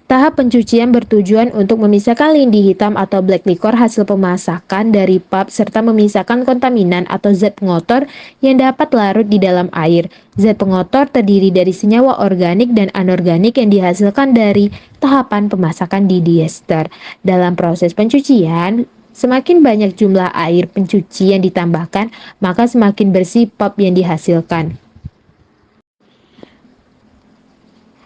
Tahap pencucian bertujuan untuk memisahkan lindi hitam atau black liquor hasil pemasakan dari pulp serta memisahkan kontaminan atau zat pengotor yang dapat larut di dalam air. Zat pengotor terdiri dari senyawa organik dan anorganik yang dihasilkan dari tahapan pemasakan di diester. Dalam proses pencucian, semakin banyak jumlah air pencuci yang ditambahkan, maka semakin bersih pulp yang dihasilkan.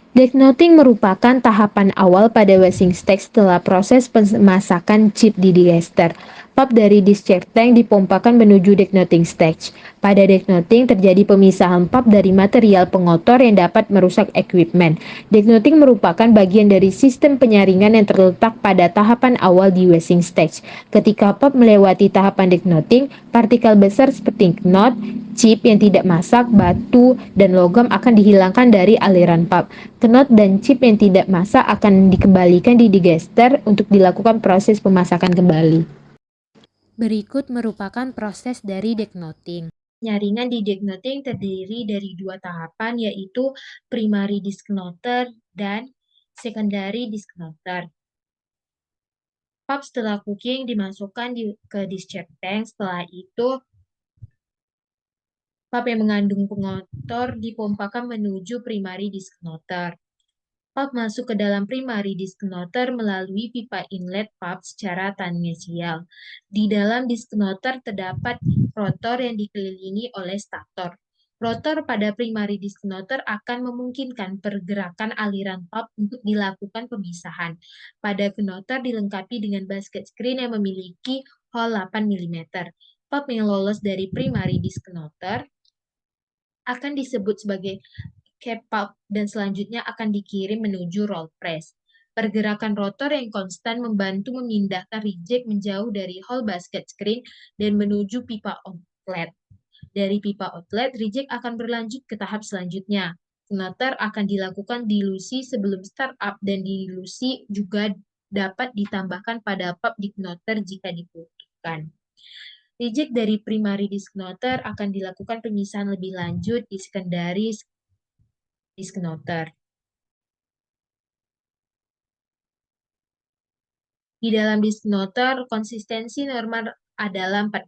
Decknoting merupakan tahapan awal pada waxing stage setelah proses pemasakan chip di diester. Pulp dari discharge tank dipompakan menuju decknoting stage. Pada decknoting terjadi pemisahan pulp dari material pengotor yang dapat merusak equipment. Decknoting merupakan bagian dari sistem penyaringan yang terletak pada tahapan awal di waxing stage. Ketika pulp melewati tahapan decknoting, partikel besar seperti knot, chip yang tidak masak, batu, dan logam akan dihilangkan dari aliran pulp. Knot dan chip yang tidak masak akan dikembalikan di digester untuk dilakukan proses pemasakan kembali. Berikut merupakan proses dari decknoting. Penyaringan di decknoting terdiri dari dua tahapan, yaitu primary disknoter dan secondary disknoter. Pulp setelah cooking dimasukkan ke discharge tank. Setelah itu, pulp yang mengandung pengotor dipompakan menuju primary disknoter. Pulp masuk ke dalam primary disknoter melalui pipa inlet pulp secara tangensial. Di dalam disknoter terdapat rotor yang dikelilingi oleh stator. Rotor pada primary disknoter akan memungkinkan pergerakan aliran pulp untuk dilakukan pemisahan. Pada knoter dilengkapi dengan basket screen yang memiliki hole 8 mm. Pulp yang lolos dari primary disknoter akan disebut sebagai cap pulp dan selanjutnya akan dikirim menuju roll press. Pergerakan rotor yang konstan membantu memindahkan reject menjauh dari hole basket screen dan menuju pipa outlet. Dari pipa outlet, reject akan berlanjut ke tahap selanjutnya. Knoter akan dilakukan dilusi sebelum startup dan dilusi juga dapat ditambahkan pada pulp di knoter jika dibutuhkan. Reject dari primary disk knoter akan dilakukan pemisahan lebih lanjut di secondary disk knoter. Di dalam disk knoter, konsistensi normal adalah 4%.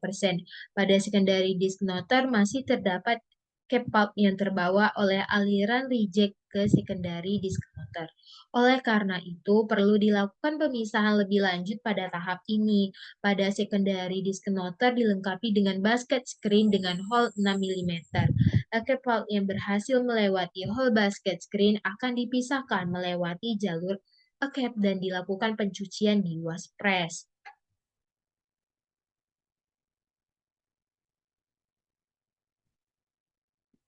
Pada secondary disk knoter masih terdapat cap pulp yang terbawa oleh aliran reject ke secondary disk knoter. Oleh karena itu, perlu dilakukan pemisahan lebih lanjut pada tahap ini. Pada secondary disk knoter dilengkapi dengan basket screen dengan hole 6 mm. Cap pulp yang berhasil melewati hole basket screen akan dipisahkan melewati jalur cap dan dilakukan pencucian di wash press.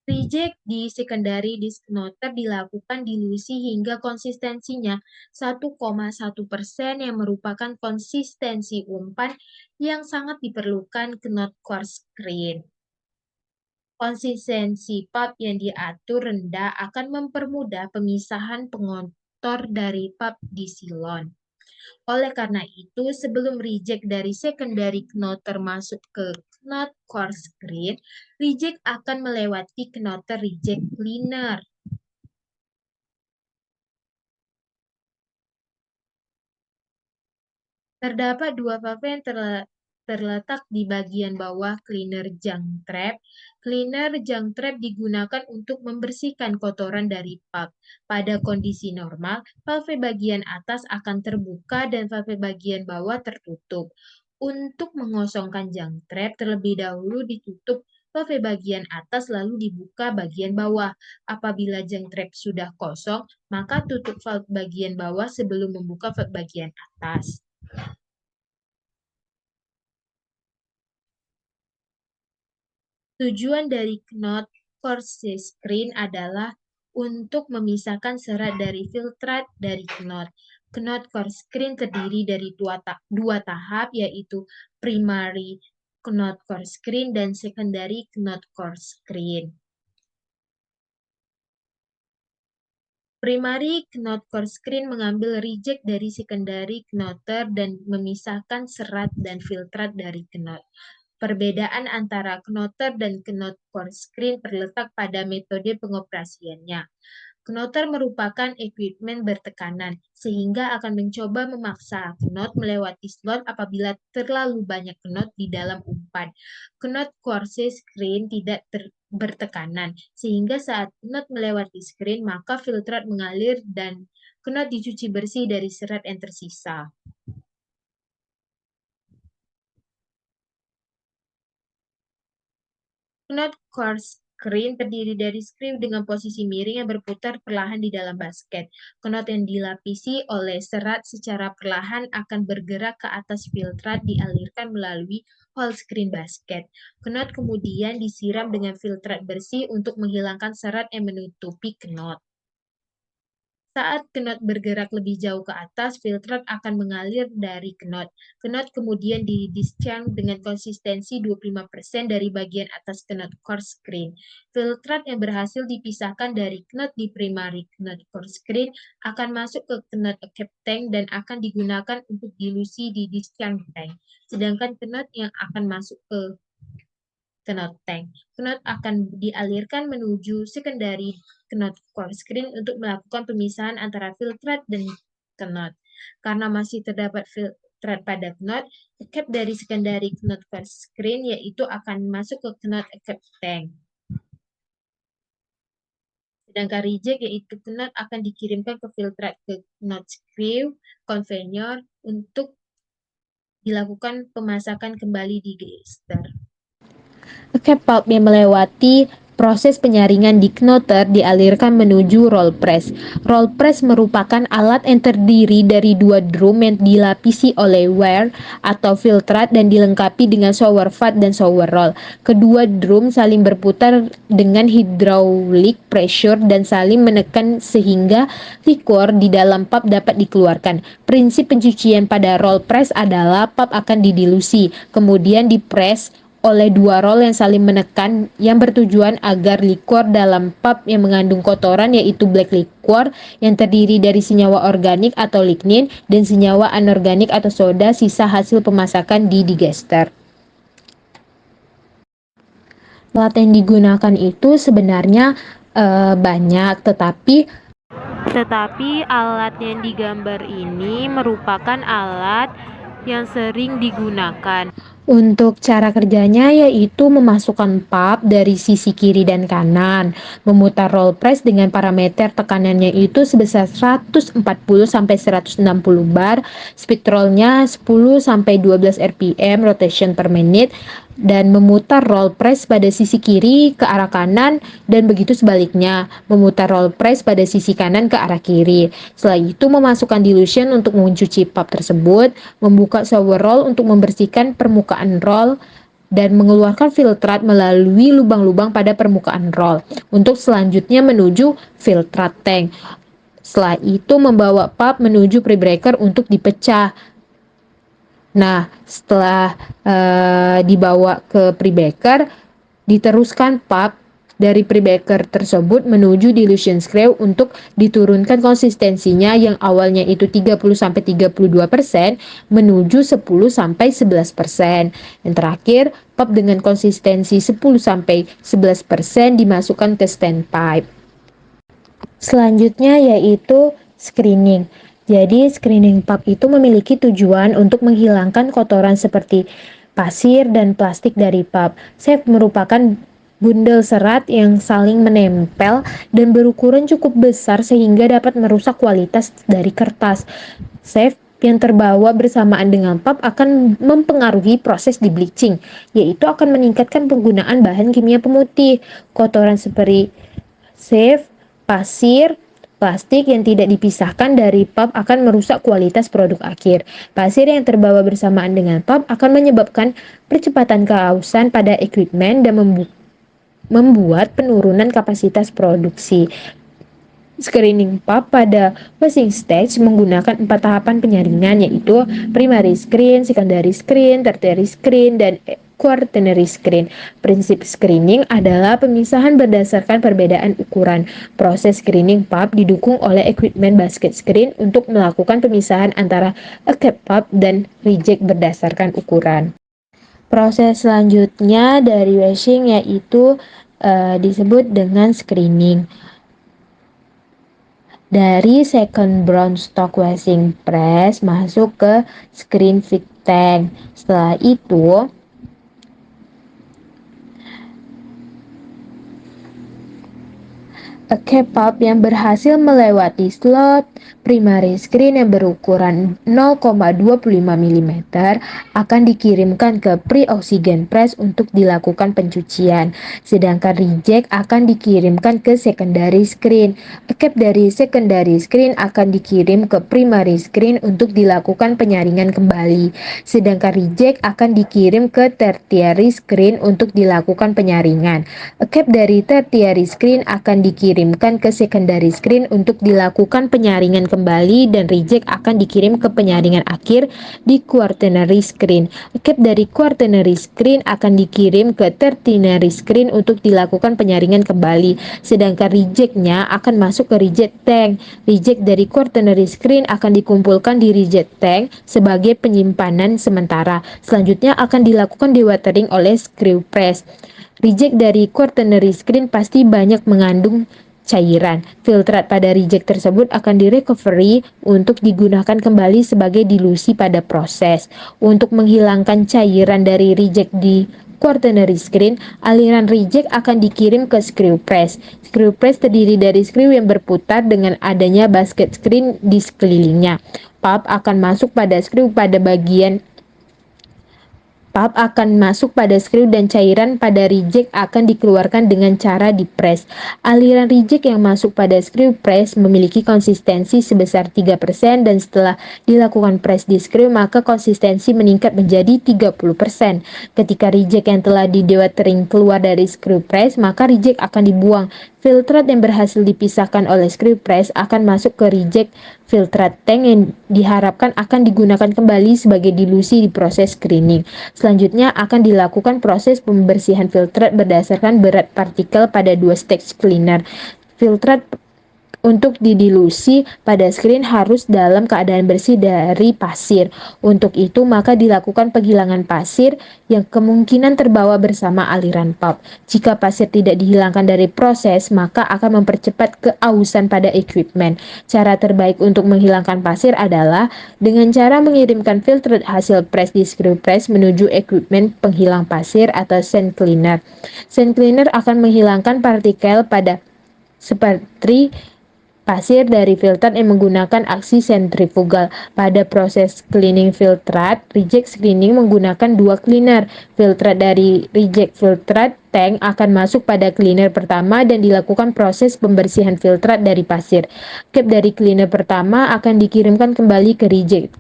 Reject di secondary disk knoter dilakukan dilusi hingga konsistensinya 1,1% yang merupakan konsistensi umpan yang sangat diperlukan knot core screen. Konsistensi pulp yang diatur rendah akan mempermudah pemisahan pengotor dari pulp di silon. Oleh karena itu, sebelum reject dari secondary knoter masuk ke knot core screen, reject akan melewati knoter reject cleaner. Terdapat dua valve yang terletak di bagian bawah cleaner junk trap. Cleaner junk trap digunakan untuk membersihkan kotoran dari pulp. Pada kondisi normal, valve bagian atas akan terbuka dan valve bagian bawah tertutup. Untuk mengosongkan junk trap, terlebih dahulu ditutup valve bagian atas lalu dibuka bagian bawah. Apabila junk trap sudah kosong, maka tutup valve bagian bawah sebelum membuka valve bagian atas. Tujuan dari knot core screen adalah untuk memisahkan serat dari filtrat dari knot. Knot core screen terdiri dari dua tahap, yaitu primary knot core screen dan secondary knot core screen. Primary knot core screen mengambil reject dari secondary knoter dan memisahkan serat dan filtrat dari knot. Perbedaan antara knoter dan knot core screen terletak pada metode pengoperasiannya. Knoter merupakan equipment bertekanan, sehingga akan mencoba memaksa knot melewati slot apabila terlalu banyak knot di dalam umpan. Knot coarse screen tidak bertekanan, sehingga saat knot melewati screen, maka filtrat mengalir dan knot dicuci bersih dari serat yang tersisa. Knot coarse screen terdiri dari skru dengan posisi miring yang berputar perlahan di dalam basket. Knot yang dilapisi oleh serat secara perlahan akan bergerak ke atas filtrat dialirkan melalui hole screen basket. Knot kemudian disiram dengan filtrat bersih untuk menghilangkan serat yang menutupi knot. Saat knot bergerak lebih jauh ke atas, filtrat akan mengalir dari knot. Knot kemudian didischarge dengan konsistensi 25% dari bagian atas knot core screen. Filtrat yang berhasil dipisahkan dari knot di primary knot core screen akan masuk ke knot cap tank dan akan digunakan untuk dilusi di discharge tank. Sedangkan knot yang akan masuk ke knot tank. Knot akan dialirkan menuju secondary knot core screen untuk melakukan pemisahan antara filtrat dan knot. Karena masih terdapat filtrat pada knot, cap dari secondary knot core screen yaitu akan masuk ke knot cap tank. Sedangkan reject yaitu knot akan dikirimkan ke filtrat ke knot screw conveyor untuk dilakukan pemasakan kembali di Geister. Cap pulp yang melewati proses penyaringan di knoter dialirkan menuju roll press. Roll press merupakan alat yang terdiri dari dua drum yang dilapisi oleh wire atau filtrat dan dilengkapi dengan shower vat dan shower roll. Kedua drum saling berputar dengan hydraulic pressure dan saling menekan sehingga liquor di dalam pulp dapat dikeluarkan. Prinsip pencucian pada roll press adalah pulp akan didilusi, kemudian dipres oleh dua roll yang saling menekan yang bertujuan agar liquor dalam pulp yang mengandung kotoran yaitu black liquor yang terdiri dari senyawa organik atau lignin dan senyawa anorganik atau soda sisa hasil pemasakan di digester. Alat yang digunakan itu sebenarnya banyak, tetapi alat yang digambar ini merupakan alat yang sering digunakan. Untuk cara kerjanya yaitu memasukkan pulp dari sisi kiri dan kanan, memutar roll press dengan parameter tekanannya itu sebesar 140 sampai 160 bar, speed rollnya 10 sampai 12 rpm rotation per menit, dan memutar roll press pada sisi kiri ke arah kanan dan begitu sebaliknya, memutar roll press pada sisi kanan ke arah kiri. Setelah itu memasukkan dilution untuk mencuci pulp tersebut, membuka shower roll untuk membersihkan permukaan roll dan mengeluarkan filtrat melalui lubang-lubang pada permukaan roll untuk selanjutnya menuju filtrat tank. Setelah itu membawa pulp menuju prebreaker untuk dipecah. Nah, setelah dibawa ke prebreaker, diteruskan pulp dari prebreaker tersebut menuju dilution screw untuk diturunkan konsistensinya yang awalnya itu 30-32% menuju 10-11%. Yang terakhir, pulp dengan konsistensi 10-11% dimasukkan ke standpipe. Selanjutnya yaitu screening. Jadi screening pulp itu memiliki tujuan untuk menghilangkan kotoran seperti pasir dan plastik dari pulp. Safe merupakan bundel serat yang saling menempel dan berukuran cukup besar sehingga dapat merusak kualitas dari kertas. Safe yang terbawa bersamaan dengan pulp akan mempengaruhi proses di bleaching, yaitu akan meningkatkan penggunaan bahan kimia pemutih. Kotoran seperti safe, pasir, plastik yang tidak dipisahkan dari pulp akan merusak kualitas produk akhir. Pasir yang terbawa bersamaan dengan pulp akan menyebabkan percepatan keausan pada equipment dan membuat penurunan kapasitas produksi. Screening pulp pada washing stage menggunakan 4 tahapan penyaringan yaitu primary screen, secondary screen, tertiary screen, dan quaternary screen. Prinsip screening adalah pemisahan berdasarkan perbedaan ukuran. Proses screening pulp didukung oleh equipment basket screen untuk melakukan pemisahan antara a cap pulp dan reject berdasarkan ukuran. Proses selanjutnya dari washing yaitu disebut dengan screening. Dari second brown stock washing press masuk ke screen feed tank. Setelah itu K-pop yang berhasil melewati slot primary screen yang berukuran 0,25 mm akan dikirimkan ke pre-oxygen press untuk dilakukan pencucian, sedangkan reject akan dikirimkan ke secondary screen. Cap dari secondary screen akan dikirim ke primary screen untuk dilakukan penyaringan kembali, sedangkan reject akan dikirim ke tertiary screen untuk dilakukan penyaringan. Cap dari tertiary screen akan dikirimkan ke secondary screen untuk dilakukan penyaringan kembali, dan reject akan dikirim ke penyaringan akhir di quaternary screen. Cap dari quaternary screen akan dikirim ke tertiary screen untuk dilakukan penyaringan kembali, sedangkan rejectnya akan masuk ke reject tank. Reject dari quaternary screen akan dikumpulkan di reject tank sebagai penyimpanan sementara. Selanjutnya akan dilakukan dewatering oleh screw press. Reject dari quaternary screen pasti banyak mengandung cairan. Filtrat pada reject tersebut akan direcovery untuk digunakan kembali sebagai dilusi pada proses. Untuk menghilangkan cairan dari reject di quaternary screen, aliran reject akan dikirim ke screw press. Screw press terdiri dari screw yang berputar dengan adanya basket screen di sekelilingnya. Pulp akan masuk pada screw pada bagian Pulp akan masuk pada screw dan cairan pada reject akan dikeluarkan dengan cara di-press. Aliran reject yang masuk pada screw press memiliki konsistensi sebesar 3% dan setelah dilakukan press di screw maka konsistensi meningkat menjadi 30%. Ketika reject yang telah di-dewatering keluar dari screw press maka reject akan dibuang. Filtrat yang berhasil dipisahkan oleh screw press akan masuk ke reject filtrat tank yang diharapkan akan digunakan kembali sebagai dilusi di proses screening. Selanjutnya akan dilakukan proses pembersihan filtrat berdasarkan berat partikel pada 2 stage cleaner. Filtrat untuk didilusi pada screen harus dalam keadaan bersih dari pasir. Untuk itu maka dilakukan penghilangan pasir yang kemungkinan terbawa bersama aliran pulp. Jika pasir tidak dihilangkan dari proses maka akan mempercepat keausan pada equipment. Cara terbaik untuk menghilangkan pasir adalah dengan cara mengirimkan filtrat hasil press di screw press menuju equipment penghilang pasir atau sand cleaner. Sand cleaner akan menghilangkan partikel pada seperti pasir dari filtrat yang menggunakan aksi sentrifugal. Pada proses cleaning filtrat, reject screening menggunakan 2 cleaner. Filtrat dari reject filtrat tank akan masuk pada cleaner pertama dan dilakukan proses pembersihan filtrat dari pasir. Cap dari cleaner pertama akan dikirimkan kembali ke reject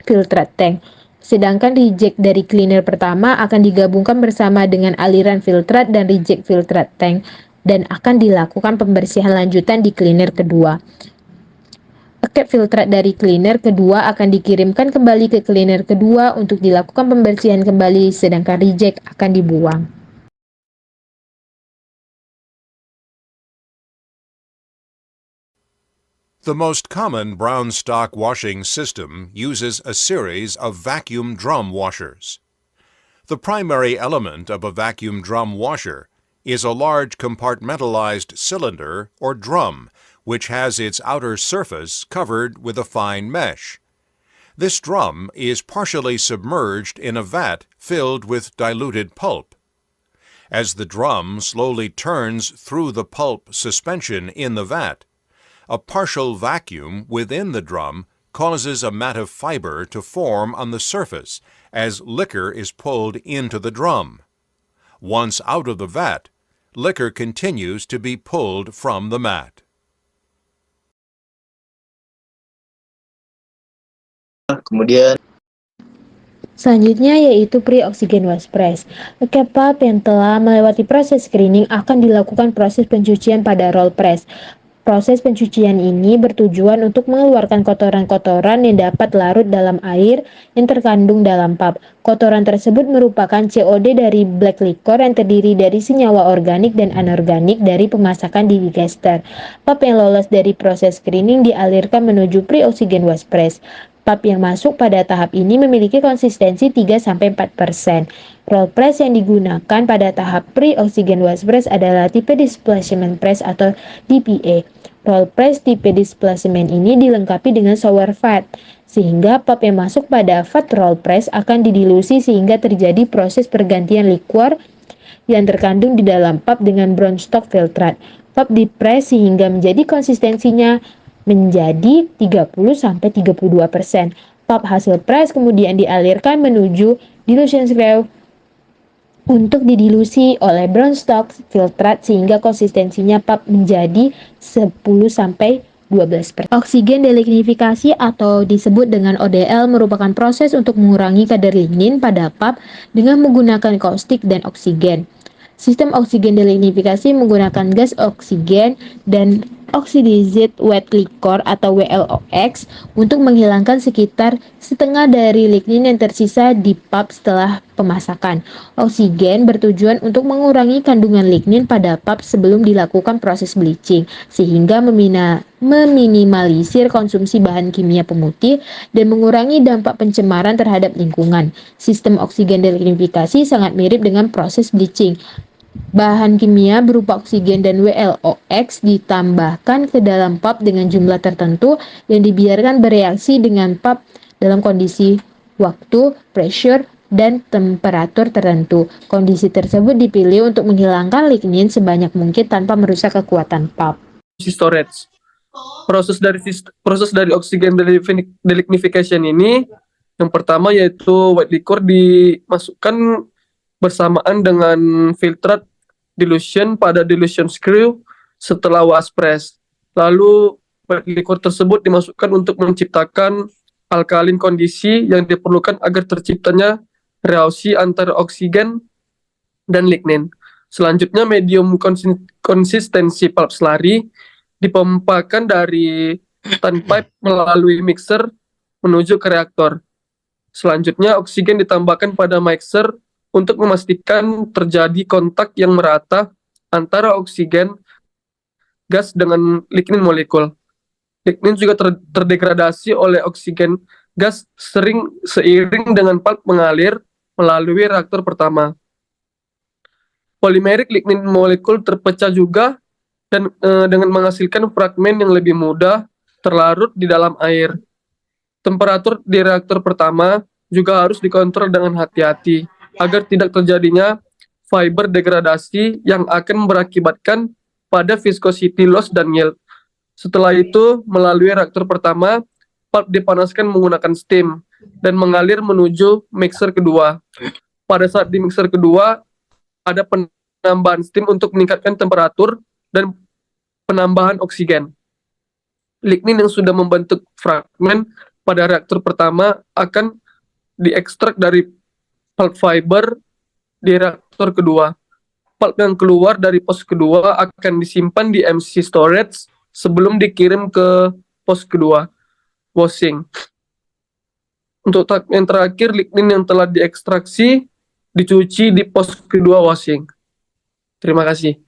filtrat tank. Sedangkan reject dari cleaner pertama akan digabungkan bersama dengan aliran filtrat dan reject filtrat tank dan akan dilakukan pembersihan lanjutan di cleaner kedua. Cap filtrat dari cleaner kedua akan dikirimkan kembali ke cleaner kedua untuk dilakukan pembersihan kembali, sedangkan reject akan dibuang. The most common brown stock washing system uses a series of vacuum drum washers. The primary element of a vacuum drum washer is a large compartmentalized cylinder or drum which has its outer surface covered with a fine mesh. This drum is partially submerged in a vat filled with diluted pulp. As the drum slowly turns through the pulp suspension in the vat, a partial vacuum within the drum causes a mat of fiber to form on the surface as liquor is pulled into the drum. Once out of the vat, liquor continues to be pulled from the mat. Kemudian Selanjutnya yaitu pre-oxygen wash press. Cap pulp yang telah melewati proses screening akan dilakukan proses pencucian pada roll press. Proses pencucian ini bertujuan untuk mengeluarkan kotoran-kotoran yang dapat larut dalam air yang terkandung dalam pulp. Kotoran tersebut merupakan COD dari black liquor yang terdiri dari senyawa organik dan anorganik dari pemasakan di digester. Pulp yang lolos dari proses screening dialirkan menuju pre-oxygen wash press. Pulp yang masuk pada tahap ini memiliki konsistensi 3-4%. Roll press yang digunakan pada tahap pre-oxygen wash press adalah tipe displacement press atau DPA. Roll press tipe displacement ini dilengkapi dengan shower vat, sehingga pulp yang masuk pada vat roll press akan didilusi sehingga terjadi proses pergantian liquor yang terkandung di dalam pulp dengan brown stock filtrate. Pulp dipres sehingga menjadi konsistensinya menjadi 30-32%. Pulp hasil press kemudian dialirkan menuju dilution screw untuk didilusi oleh brown stock filtrate sehingga konsistensinya pulp menjadi 10-12%. Oksigen delignifikasi atau disebut dengan ODL merupakan proses untuk mengurangi kadar lignin pada pulp dengan menggunakan kaustik dan oksigen. Sistem oksigen delignifikasi menggunakan gas oksigen dan oxidized wet liquor atau WLOX untuk menghilangkan sekitar setengah dari lignin yang tersisa di pulp setelah pemasakan. Oksigen bertujuan untuk mengurangi kandungan lignin pada pulp sebelum dilakukan proses bleaching, sehingga meminimalisir konsumsi bahan kimia pemutih dan mengurangi dampak pencemaran terhadap lingkungan. Sistem oksigen delignifikasi sangat mirip dengan proses bleaching. Bahan kimia berupa oksigen dan WLOX ditambahkan ke dalam pulp dengan jumlah tertentu yang dibiarkan bereaksi dengan pulp dalam kondisi waktu, pressure, dan temperatur tertentu. Kondisi tersebut dipilih untuk menghilangkan lignin sebanyak mungkin tanpa merusak kekuatan pulp. Storage. Proses dari oksigen delignification ini yang pertama yaitu wet liquor dimasukkan bersamaan dengan filtrate dilution pada dilution screw setelah wash press. Lalu wet liquor tersebut dimasukkan untuk menciptakan alkalin kondisi yang diperlukan agar terciptanya reaksi antara oksigen dan lignin. Selanjutnya medium konsistensi pulp slurry dipompakan dari tanpipe melalui mixer menuju ke reaktor. Selanjutnya oksigen ditambahkan pada mixer untuk memastikan terjadi kontak yang merata antara oksigen gas dengan lignin molekul. Lignin juga terdegradasi oleh oksigen gas seiring dengan pulp mengalir melalui reaktor pertama. Polymeric lignin molekul terpecah juga dan dengan menghasilkan fragmen yang lebih mudah terlarut di dalam air. Temperatur di reaktor pertama juga harus dikontrol dengan hati-hati agar tidak terjadinya fiber degradasi yang akan berakibatkan pada viscosity loss dan yield. Setelah itu, melalui reaktor pertama, pulp dipanaskan menggunakan steam dan mengalir menuju mixer kedua. Pada saat di mixer kedua, ada penambahan steam untuk meningkatkan temperatur dan penambahan oksigen. Lignin yang sudah membentuk fragmen pada reaktor pertama akan diekstrak dari pulp fiber di reaktor kedua. Pulp yang keluar dari pos kedua akan disimpan di MC storage sebelum dikirim ke pos kedua, washing. Untuk tahap yang terakhir, lignin yang telah diekstraksi dicuci di pos kedua, washing. Terima kasih.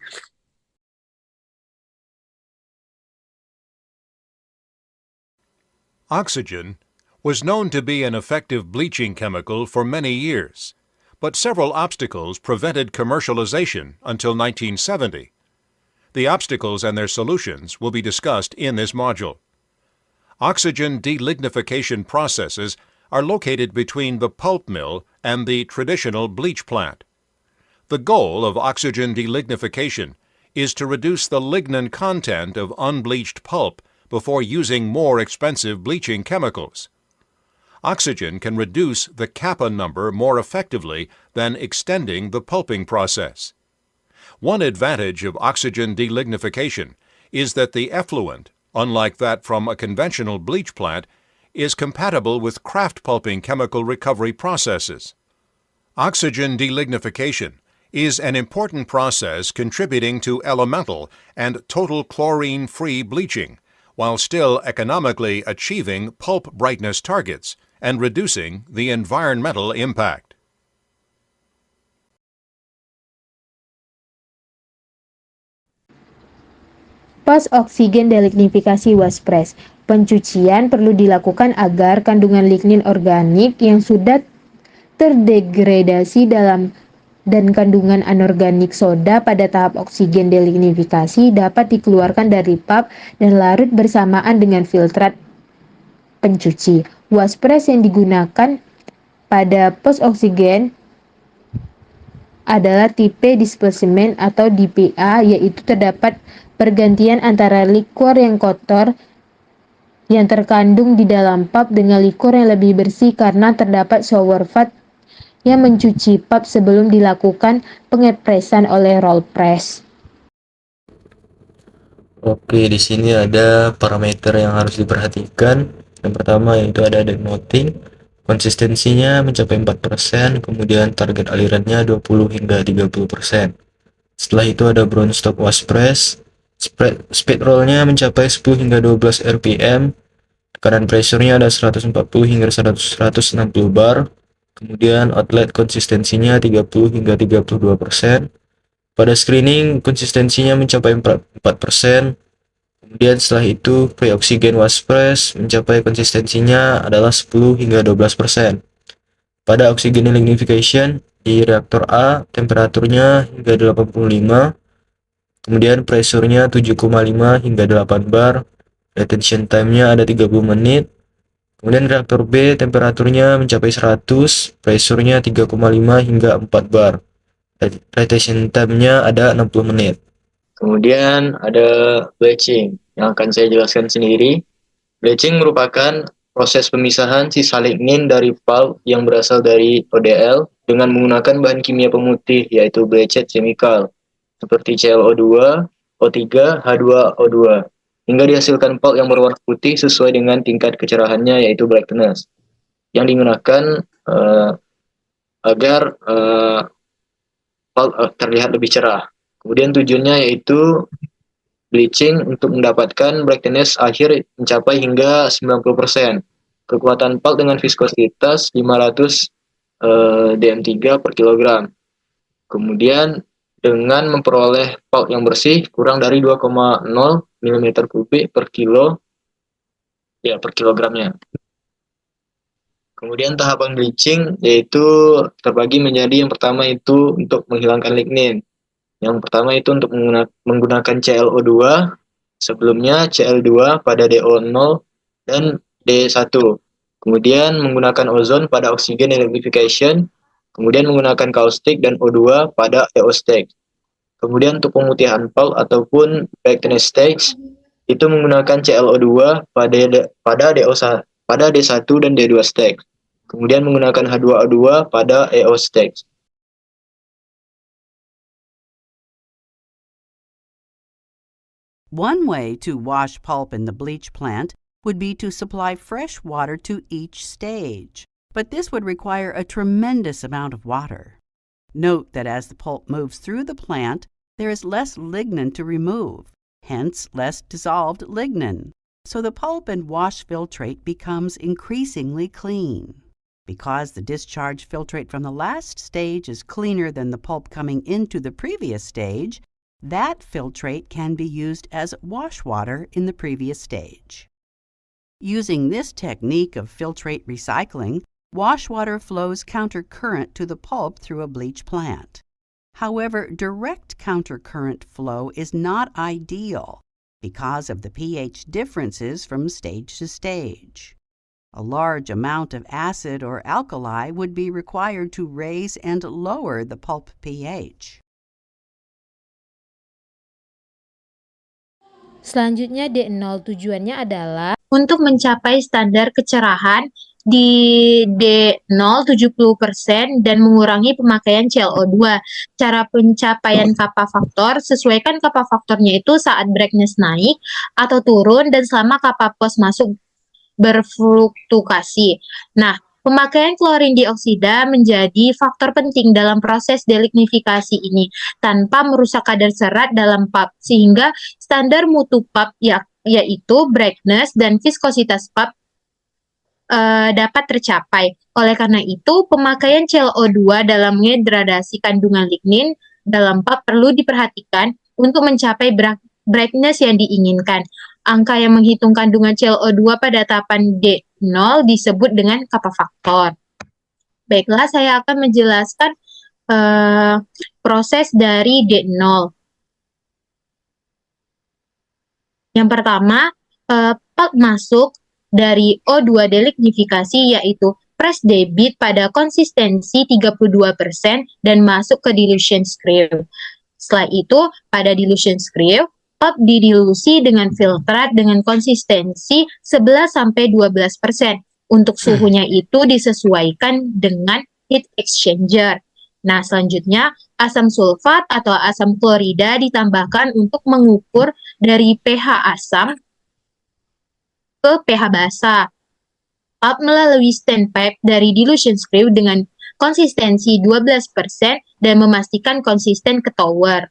Oxygen was known to be an effective bleaching chemical for many years, but several obstacles prevented commercialization until 1970. The obstacles and their solutions will be discussed in this module. Oxygen delignification processes are located between the pulp mill and the traditional bleach plant. The goal of oxygen delignification is to reduce the lignin content of unbleached pulp before using more expensive bleaching chemicals. Oxygen can reduce the kappa number more effectively than extending the pulping process. One advantage of oxygen delignification is that the effluent, unlike that from a conventional bleach plant, is compatible with kraft pulping chemical recovery processes. Oxygen delignification is an important process contributing to elemental and total chlorine-free bleaching, while still economically achieving pulp brightness targets and reducing the environmental impact. Post oksigen delignifikasi wash press. Pencucian perlu dilakukan agar kandungan lignin organik yang sudah terdegradasi dalam dan kandungan anorganik soda pada tahap oksigen delignifikasi dapat dikeluarkan dari pap dan larut bersamaan dengan filtrat pencuci. Waspress yang digunakan pada pos oksigen adalah tipe displacement atau DPA, yaitu terdapat pergantian antara liquor yang kotor yang terkandung di dalam pap dengan liquor yang lebih bersih karena terdapat shower vat yang mencuci pap sebelum dilakukan pengepresan oleh roll press. Oke, di sini ada parameter yang harus diperhatikan. Yang pertama yaitu ada denoting. Konsistensinya mencapai 4%, kemudian target alirannya 20 hingga 30%. Setelah itu ada brown stock wash press. Speed roll-nya mencapai 10 hingga 12 rpm. Tekanan pressure-nya ada 140 hingga 160 bar. Kemudian outlet konsistensinya 30 hingga 32%. Pada screening konsistensinya mencapai 4%. Kemudian setelah itu pre-oksigen wash press mencapai konsistensinya adalah 10 hingga 12%. Pada oksigen lignification di reaktor A temperaturnya hingga 85, kemudian pressure-nya 7,5 hingga 8 bar, retention time-nya ada 30 menit. Kemudian reaktor B temperaturnya mencapai 100, pressure-nya 3,5 hingga 4 bar. Retention time-nya ada 60 menit. Kemudian ada bleaching yang akan saya jelaskan sendiri. Bleaching merupakan proses pemisahan sisa lignin dari pulp yang berasal dari ODL dengan menggunakan bahan kimia pemutih yaitu bleached chemical seperti ClO2, O3, H2O2 hingga dihasilkan pulp yang berwarna putih sesuai dengan tingkat kecerahannya yaitu brightness yang digunakan agar pulp terlihat lebih cerah. Kemudian tujuannya yaitu bleaching untuk mendapatkan brightness akhir mencapai hingga 90%. Kekuatan pulp dengan viskositas 500 dm3 per kilogram. Kemudian dengan memperoleh pulp yang bersih kurang dari 2,0 mm kubik per kilo ya per kilogramnya. Kemudian tahapan bleaching yaitu terbagi menjadi yang pertama itu untuk menghilangkan lignin. Yang pertama itu untuk menggunakan ClO2, sebelumnya Cl2 pada DO0 dan D1. Kemudian menggunakan ozon pada oksigen lignification, kemudian menggunakan kaustik dan O2 pada EO stage. Kemudian untuk pemutihan pulp ataupun brightness stage itu menggunakan ClO2 pada D1 dan D2 stage. Kemudian menggunakan H2O2 pada EO stage. One way to wash pulp in the bleach plant would be to supply fresh water to each stage, but this would require a tremendous amount of water. Note that as the pulp moves through the plant, there is less lignin to remove, hence less dissolved lignin, so the pulp and wash filtrate becomes increasingly clean. Because the discharge filtrate from the last stage is cleaner than the pulp coming into the previous stage, that filtrate can be used as wash water in the previous stage. Using this technique of filtrate recycling, wash water flows countercurrent to the pulp through a bleach plant. However, direct countercurrent flow is not ideal because of the pH differences from stage to stage. A large amount of acid or alkali would be required to raise and lower the pulp pH. Selanjutnya D0 tujuannya adalah untuk mencapai standar kecerahan di D0 70% dan mengurangi pemakaian ClO2. Cara pencapaian kappa faktor, sesuaikan kappa faktornya itu saat brightness naik atau turun dan selama kappa pos masuk berfluktuasi. Nah, pemakaian klorin dioksida menjadi faktor penting dalam proses delignifikasi ini tanpa merusak kadar serat dalam pap sehingga standar mutu pap yaitu brightness dan viskositas pap dapat tercapai. Oleh karena itu, pemakaian ClO2 dalam mengedradasi kandungan lignin dalam pap perlu diperhatikan untuk mencapai brightness yang diinginkan. Angka yang menghitung kandungan ClO2 pada tahapan D0 disebut dengan kappa faktor. Baiklah, saya akan menjelaskan proses dari D0. Yang pertama, pulp masuk dari O2 delignifikasi, yaitu press debit pada konsistensi 32% dan masuk ke dilution screw. Setelah itu, pada dilution screw, pulp didilusi dengan filtrat dengan konsistensi 11-12%. Untuk suhunya itu disesuaikan dengan heat exchanger. Nah, selanjutnya asam sulfat atau asam klorida ditambahkan untuk mengukur dari pH asam ke pH basa. Pulp melalui standpipe dari dilution screw dengan konsistensi 12% dan memastikan konsisten ke tower.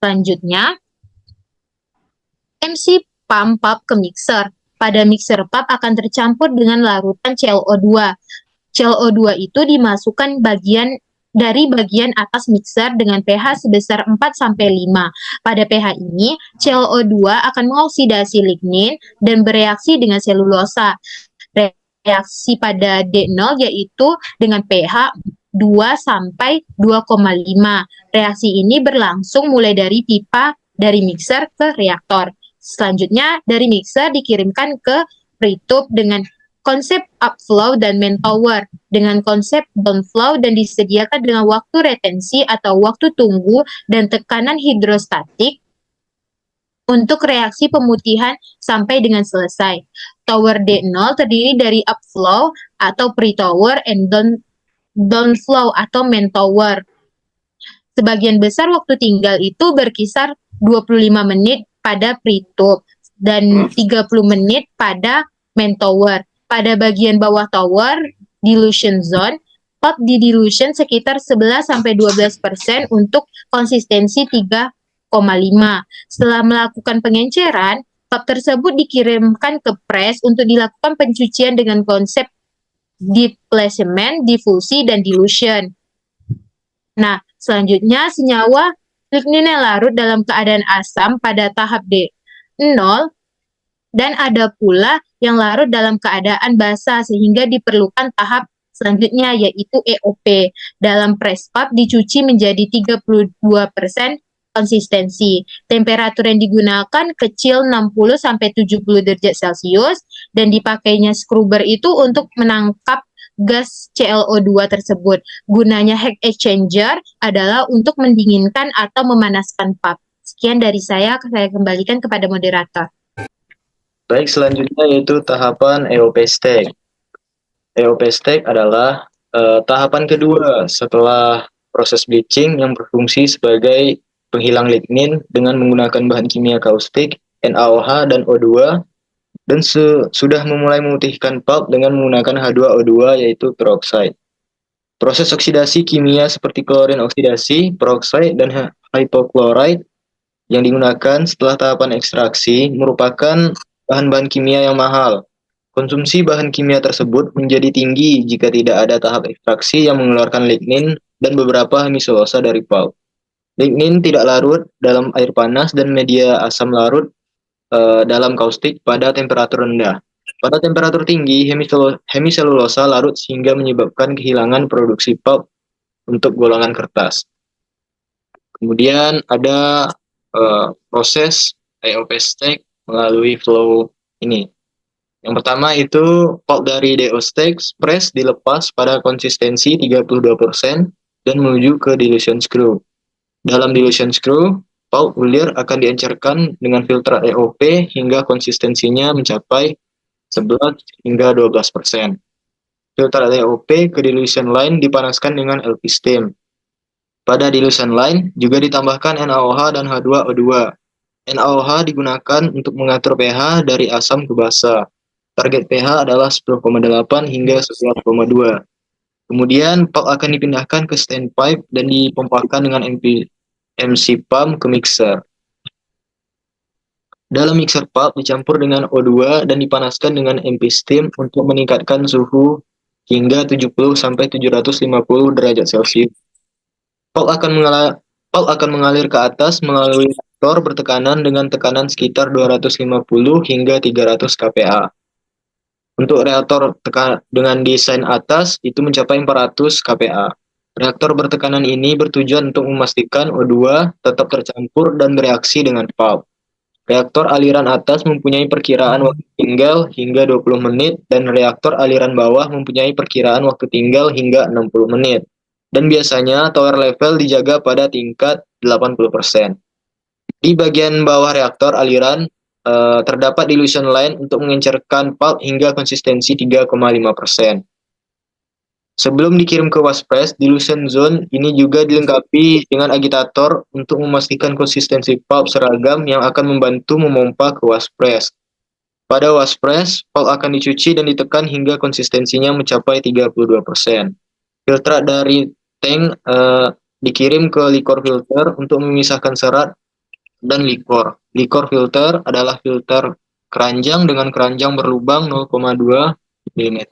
Selanjutnya, MC pump pulp ke mixer. Pada mixer pulp akan tercampur dengan larutan ClO2. ClO2 itu dimasukkan dari bagian atas mixer dengan pH sebesar 4-5. Pada pH ini, ClO2 akan mengoksidasi lignin dan bereaksi dengan selulosa. Reaksi pada D0 yaitu dengan pH 2-2,5. Reaksi ini berlangsung mulai dari pipa dari mixer ke reaktor. Selanjutnya, dari mixer dikirimkan ke pretube dengan konsep upflow dan main tower, dengan konsep downflow dan disediakan dengan waktu retensi atau waktu tunggu dan tekanan hidrostatik untuk reaksi pemutihan sampai dengan selesai. Tower D0 terdiri dari upflow atau pre-tower and downflow atau main tower. Sebagian besar waktu tinggal itu berkisar 25 menit pada pre-tube dan 30 menit pada main tower. Pada bagian bawah tower, dilution zone, pulp didilution sekitar 11-12% untuk konsistensi 3,5. Setelah melakukan pengenceran, pulp tersebut dikirimkan ke press untuk dilakukan pencucian dengan konsep displacement, difusi, dan dilution. Nah, selanjutnya senyawa lignin yang larut dalam keadaan asam pada tahap D0 dan ada pula yang larut dalam keadaan basa sehingga diperlukan tahap selanjutnya yaitu EOP. Dalam press pulp dicuci menjadi 32% konsistensi. Temperatur yang digunakan kecil 60-70 derajat Celcius dan dipakainya scrubber itu untuk menangkap gas ClO2 tersebut. Gunanya heat exchanger adalah untuk mendinginkan atau memanaskan pulp. Sekian dari saya kembalikan kepada moderator. Baik, selanjutnya yaitu tahapan EOP stage. EOP stage adalah tahapan kedua setelah proses bleaching yang berfungsi sebagai penghilang lignin dengan menggunakan bahan kimia kaustik, NaOH dan O2, dan sudah memulai memutihkan pulp dengan menggunakan H2O2 yaitu peroxide. Proses oksidasi kimia seperti klorin oksidasi, peroxide, dan hypochlorite yang digunakan setelah tahapan ekstraksi merupakan bahan-bahan kimia yang mahal. Konsumsi bahan kimia tersebut menjadi tinggi jika tidak ada tahap ekstraksi yang mengeluarkan lignin dan beberapa hemiselosa dari pulp. Lignin tidak larut dalam air panas dan media asam larut dalam kaustik pada temperatur rendah. Pada temperatur tinggi, hemiselulosa larut sehingga menyebabkan kehilangan produksi pulp untuk golongan kertas. Kemudian ada proses EOP stage melalui flow ini. Yang pertama itu pulp dari DO stage press dilepas pada konsistensi 32% dan menuju ke dilution screw. Dalam dilution screw, pulp bulir akan diencerkan dengan filtrat EOP hingga konsistensinya mencapai 11-12%. Filtrat EOP ke dilution line dipanaskan dengan LP steam. Pada dilution line juga ditambahkan NaOH dan H2O2. NaOH digunakan untuk mengatur pH dari asam ke basa. Target pH adalah 10,8 hingga 11,2. Kemudian pulp akan dipindahkan ke standpipe dan dipompakan dengan MC pump ke mixer. Dalam mixer pulp dicampur dengan O2 dan dipanaskan dengan MP steam untuk meningkatkan suhu hingga 70-750 derajat Celcius. Pulp akan mengalir ke atas melalui reaktor bertekanan dengan tekanan sekitar 250 hingga 300 kPa. Untuk reaktor dengan desain atas itu mencapai 400 kPa. Reaktor bertekanan ini bertujuan untuk memastikan O2 tetap tercampur dan bereaksi dengan pulp. Reaktor aliran atas mempunyai perkiraan waktu tinggal hingga 20 menit dan reaktor aliran bawah mempunyai perkiraan waktu tinggal hingga 60 menit. Dan biasanya tower level dijaga pada tingkat 80%. Di bagian bawah reaktor aliran terdapat dilution line untuk mengencerkan pulp hingga konsistensi 3,5%. Sebelum dikirim ke waspress, dilution zone ini juga dilengkapi dengan agitator untuk memastikan konsistensi pulp seragam yang akan membantu memompa ke waspress. Pada waspress, pulp akan dicuci dan ditekan hingga konsistensinya mencapai 32%. Filtrat dari tank dikirim ke liquor filter untuk memisahkan serat dan likor. Likor filter adalah filter keranjang dengan keranjang berlubang 0,2 mm.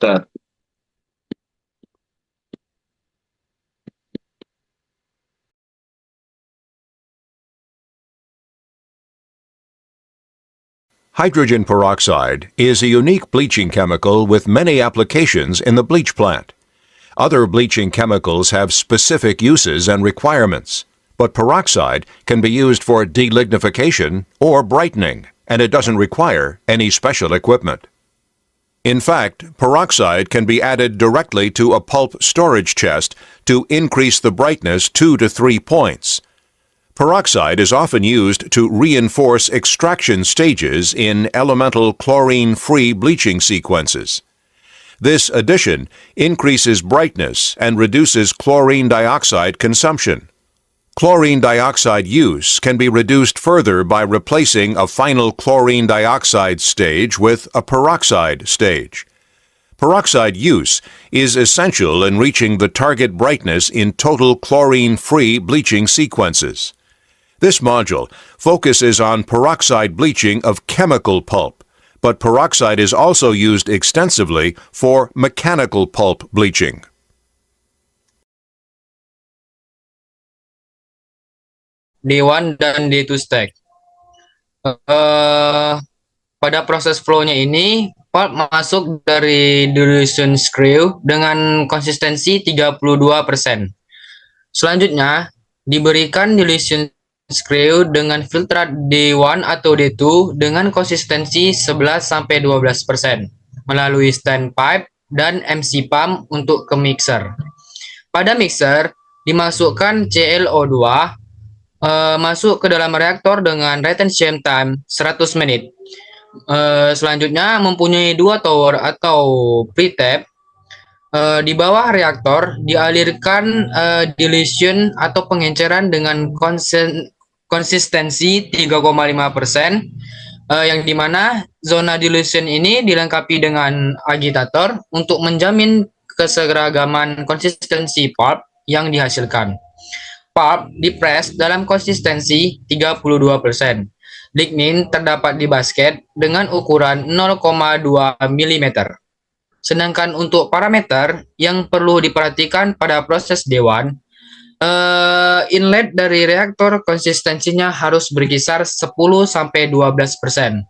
Hydrogen peroxide is a unique bleaching chemical with many applications in the bleach plant. Other bleaching chemicals have specific uses and requirements, but peroxide can be used for delignification or brightening, and it doesn't require any special equipment. In fact, peroxide can be added directly to a pulp storage chest to increase the brightness 2 to 3 points. Peroxide is often used to reinforce extraction stages in elemental chlorine-free bleaching sequences. This addition increases brightness and reduces chlorine dioxide consumption. Chlorine dioxide use can be reduced further by replacing a final chlorine dioxide stage with a peroxide stage. Peroxide use is essential in reaching the target brightness in total chlorine-free bleaching sequences. This module focuses on peroxide bleaching of chemical pulp, but peroxide is also used extensively for mechanical pulp bleaching. D1 dan D2 stack. Pada proses flow-nya ini, pulp masuk dari dilution screw dengan konsistensi 32%. Selanjutnya, diberikan dilution screw dengan filtrat D1 atau D2 dengan konsistensi 11-12% melalui standpipe dan MC pump untuk ke mixer. Pada mixer, dimasukkan ClO2 masuk ke dalam reaktor dengan retention time 100 menit. Selanjutnya mempunyai 2 tower atau pre-tap. Di bawah reaktor dialirkan dilution atau pengenceran dengan konsistensi 3,5%, yang dimana zona dilution ini dilengkapi dengan agitator untuk menjamin keseragaman konsistensi pulp yang dihasilkan. Pulp dipres dalam konsistensi 32%. Lignin terdapat di basket dengan ukuran 0,2 mm. Sedangkan untuk parameter yang perlu diperhatikan pada proses D1, inlet dari reaktor konsistensinya harus berkisar 10-12%.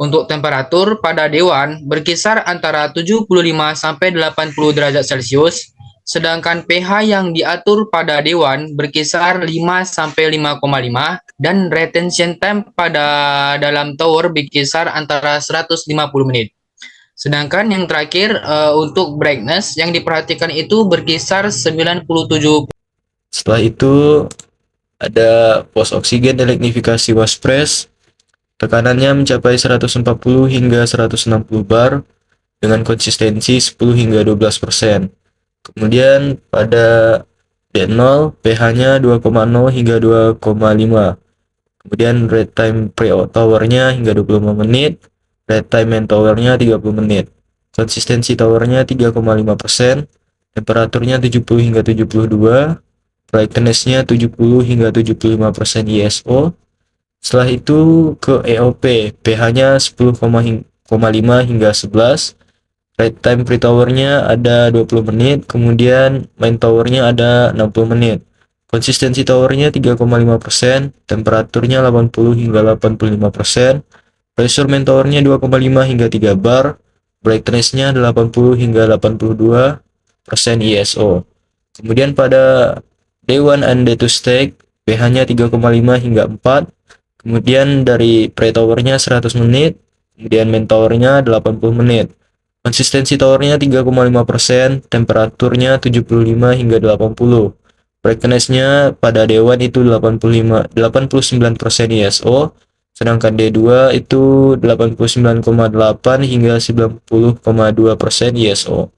Untuk temperatur pada D1 berkisar antara 75-80 derajat Celcius, sedangkan pH yang diatur pada D1 berkisar 5-5,5 dan retention time pada dalam tower berkisar antara 150 menit. Sedangkan yang terakhir untuk brightness yang diperhatikan itu berkisar 97. Setelah itu ada pos oksigen delignifikasi waspress. Tekanannya mencapai 140 hingga 160 bar dengan konsistensi 10 hingga 12%. Kemudian pada D0 pH-nya 2,0 hingga 2,5. Kemudian red time pre-towernya hingga 25 menit, red time main towernya 30 menit. Konsistensi towernya 3,5%, temperaturnya 70 hingga 72, brightness-nya 70 hingga 75% ISO. Setelah itu ke EOP, pH-nya 10,5 hingga 11. Red time pre-towernya ada 20 menit, kemudian main towernya ada 60 menit. Konsistensi towernya 3,5%, temperaturnya 80 hingga 85%. Pressure main towernya 2,5 hingga 3 bar, brightness-nya 80 hingga 82% ISO. Kemudian pada D1 and D2 stack pH-nya 3,5 hingga 4. Kemudian dari pre-towernya 100 menit, kemudian main towernya 80 menit. Konsistensi towernya 3,5%, temperaturnya 75 hingga 80. Brightness-nya pada D1 itu 89% ISO, sedangkan D2 itu 89,8 hingga 90,2% ISO.